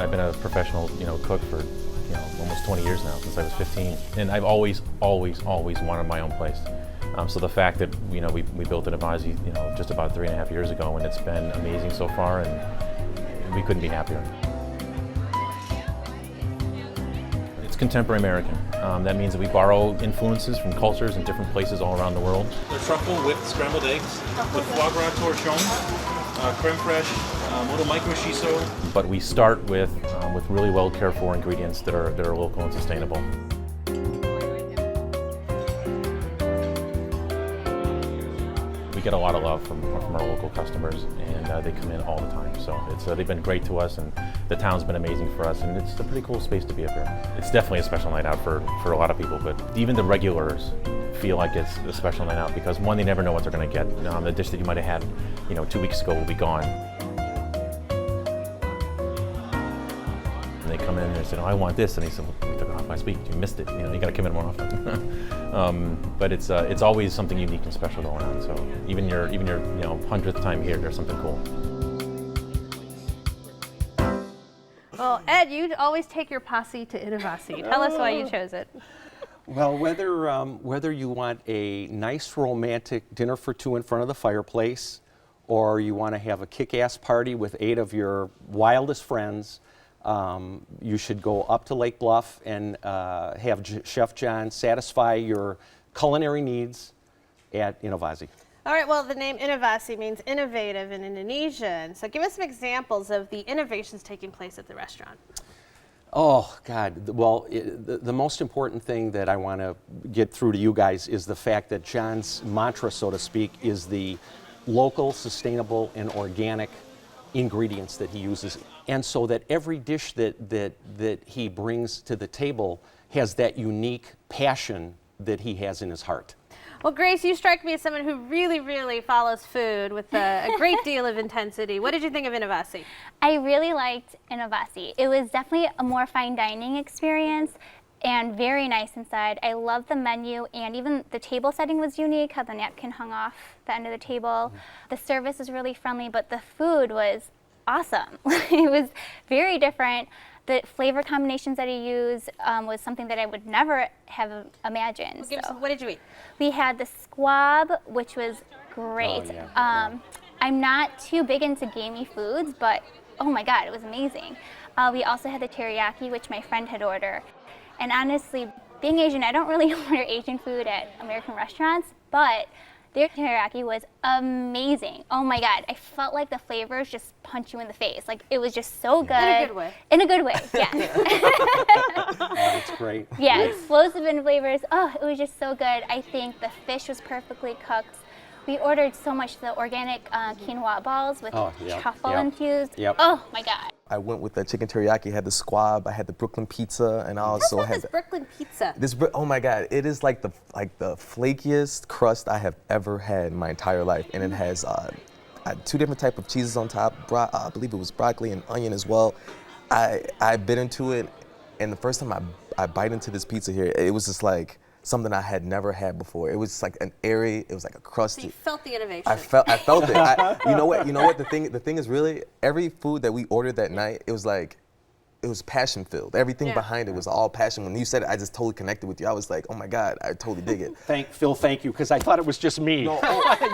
I've been a professional, cook for, almost 20 years now, since I was 15. And I've always wanted my own place. So the fact that, we built Inovasi, just about 3.5 years ago, and it's been amazing so far, and we couldn't be happier. It's contemporary American. That means that we borrow influences from cultures in different places all around the world. The truffle with scrambled eggs, with foie gras torchon, creme fraiche, little micro shiso. But we start with really well cared for ingredients that are local and sustainable. We get a lot of love from our local customers, and they come in all the time. So they've been great to us, and the town's been amazing for us, and it's a pretty cool space to be up here. It's definitely a special night out for a lot of people, but even the regulars feel like it's a special night out because, one, they never know what they're going to get. The dish that you might have had, 2 weeks ago will be gone. And they come in and they say, "Oh, I want this," and they say, "Well, we took it off last week. You missed it. You got to come in more often." But it's always something unique and special going on. So even your 100th time here, there's something cool. Well, Ed, you always take your posse to Inovasi. Tell us why you chose it. Well, whether you want a nice romantic dinner for two in front of the fireplace, or you want to have a kick-ass party with 8 of your wildest friends, you should go up to Lake Bluff and have Chef John satisfy your culinary needs at Inovasi. All right, well, the name Inovasi means innovative in Indonesian. So give us some examples of the innovations taking place at the restaurant. Oh, God. Well, the most important thing that I want to get through to you guys is the fact that John's mantra, so to speak, is the local, sustainable, and organic ingredients that he uses. And so that every dish that he brings to the table has that unique passion that he has in his heart. Well, Grace, you strike me as someone who really, really follows food with a great deal of intensity. What did you think of Inovasi? I really liked Inovasi. It was definitely a more fine dining experience and very nice inside. I loved the menu, and even the table setting was unique, how the napkin hung off the end of the table. The service was really friendly, but the food was awesome. It was very different. The flavor combinations that he used was something that I would never have imagined. Well, what did you eat? We had the squab, which was great. Oh, yeah. I'm not too big into gamey foods, but oh my God, it was amazing. We also had the teriyaki, which my friend had ordered. And honestly, being Asian, I don't really order Asian food at American restaurants, but their teriyaki was amazing. Oh my God, I felt like the flavors just punch you in the face. Like, it was just so good. In a good way. In a good way, yeah. Oh, that's great. Yeah, explosive in flavors. Oh, it was just so good. I think the fish was perfectly cooked. We ordered so much, the organic quinoa balls with truffle infused. Yep. Oh my God. I went with the chicken teriyaki, had the squab, I had the Brooklyn pizza, and I also had this Brooklyn pizza. oh my God, it is like the flakiest crust I have ever had in my entire life, and it has 2 different types of cheeses on top. I believe it was broccoli and onion as well. I bit into it, and the first time I bite into this pizza here, it was just like something I had never had before. It was like an airy, it was like a crusty. So you felt the innovation. I felt it. You know what? The thing is, really, every food that we ordered that night, it was passion filled. Everything behind it was all passion. When you said it, I just totally connected with you. I was like, oh my God, I totally dig it. Thank you, because I thought it was just me. No,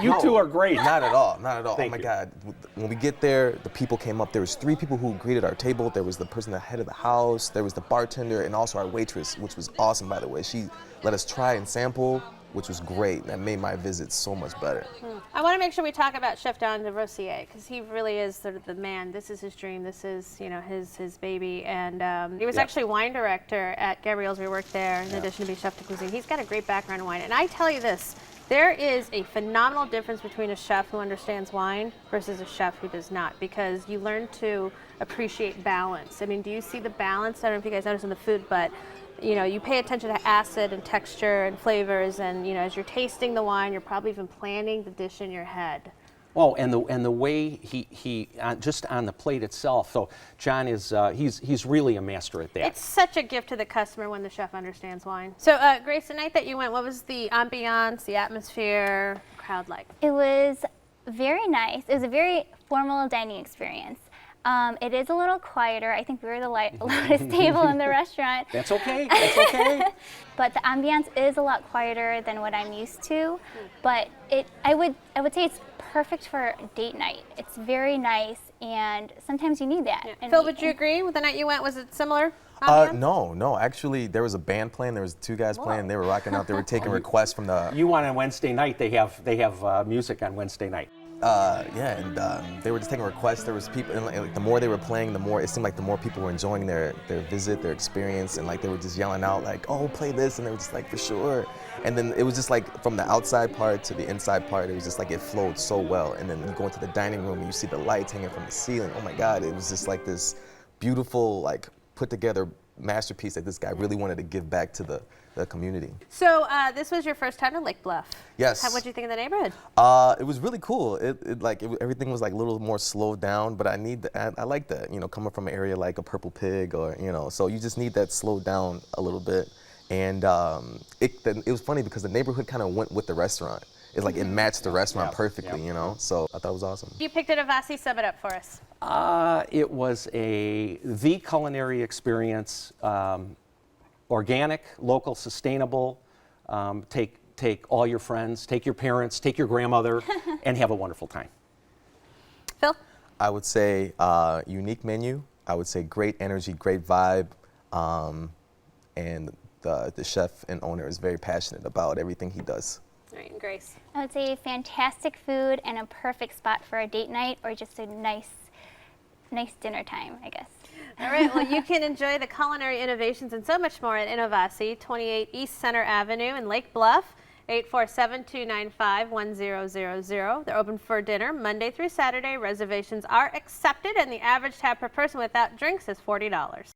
you two are great. Not at all, not at all. Thank oh my you. God. When we get there, the people came up. There was 3 people who greeted our table. There was the person at the head of the house. There was the bartender, and also our waitress, which was awesome, by the way. She let us try and sample, which was great. That made my visit so much better. I want to make sure we talk about Chef John DeRosier, because he really is sort of the man. This is his dream. This is, his baby. And he was actually wine director at Gabrielle's. We worked there in addition to being chef de cuisine. He's got a great background in wine. And I tell you this, there is a phenomenal difference between a chef who understands wine versus a chef who does not, because you learn to appreciate balance. I mean, do you see the balance? I don't know if you guys notice in the food, but you pay attention to acid and texture and flavors, and as you're tasting the wine, you're probably even planning the dish in your head. Oh, and the way he just on the plate itself. So John is he's really a master at that. It's such a gift to the customer when the chef understands wine. So Grace, the night that you went, what was the ambiance, the atmosphere, crowd like? It was very nice. It was a very formal dining experience. It is a little quieter. I think we were the loudest table in the restaurant. That's okay. That's okay. But the ambiance is a lot quieter than what I'm used to. But I would say it's perfect for date night. It's very nice, and sometimes you need that. And Phil, would you agree with the night you went? Was it similar? ambiance? No. Actually, there was a band playing. There was two guys playing. They were rocking out. They were taking requests from the. You went on Wednesday night. They have music on Wednesday night. They were just taking requests. There was people, and like, the more they were playing, the more it seemed like the more people were enjoying their visit, their experience, and like they were just yelling out like, "Oh, play this!" and they were just like, "For sure." And then it was just like from the outside part to the inside part, it was just like it flowed so well. And then you go into the dining room and you see the lights hanging from the ceiling. Oh my God! It was just like this beautiful, like put together masterpiece that this guy really wanted to give back to the community. So this was your first time to Lake Bluff. Yes. What did you think of the neighborhood? It was really cool. Everything was like a little more slowed down, but I like that, coming from an area like a Purple Pig or, so you just need that slowed down a little bit. And it was funny because the neighborhood kind of went with the restaurant. It's like it matched the restaurant perfectly, so I thought it was awesome. You picked an Inovasi. Sum it up for us. It was the culinary experience. Organic, local, sustainable. Take all your friends, take your parents, take your grandmother, and have a wonderful time. Phil? I would say unique menu. I would say great energy, great vibe, and the chef and owner is very passionate about everything he does. All right, and Grace? I would say fantastic food and a perfect spot for a date night or just a nice dinner time, I guess. All right, well, you can enjoy the culinary innovations and so much more at Inovasi, 28 East Center Avenue in Lake Bluff, 847-295-1000. They're open for dinner Monday through Saturday. Reservations are accepted, and the average tab per person without drinks is $40.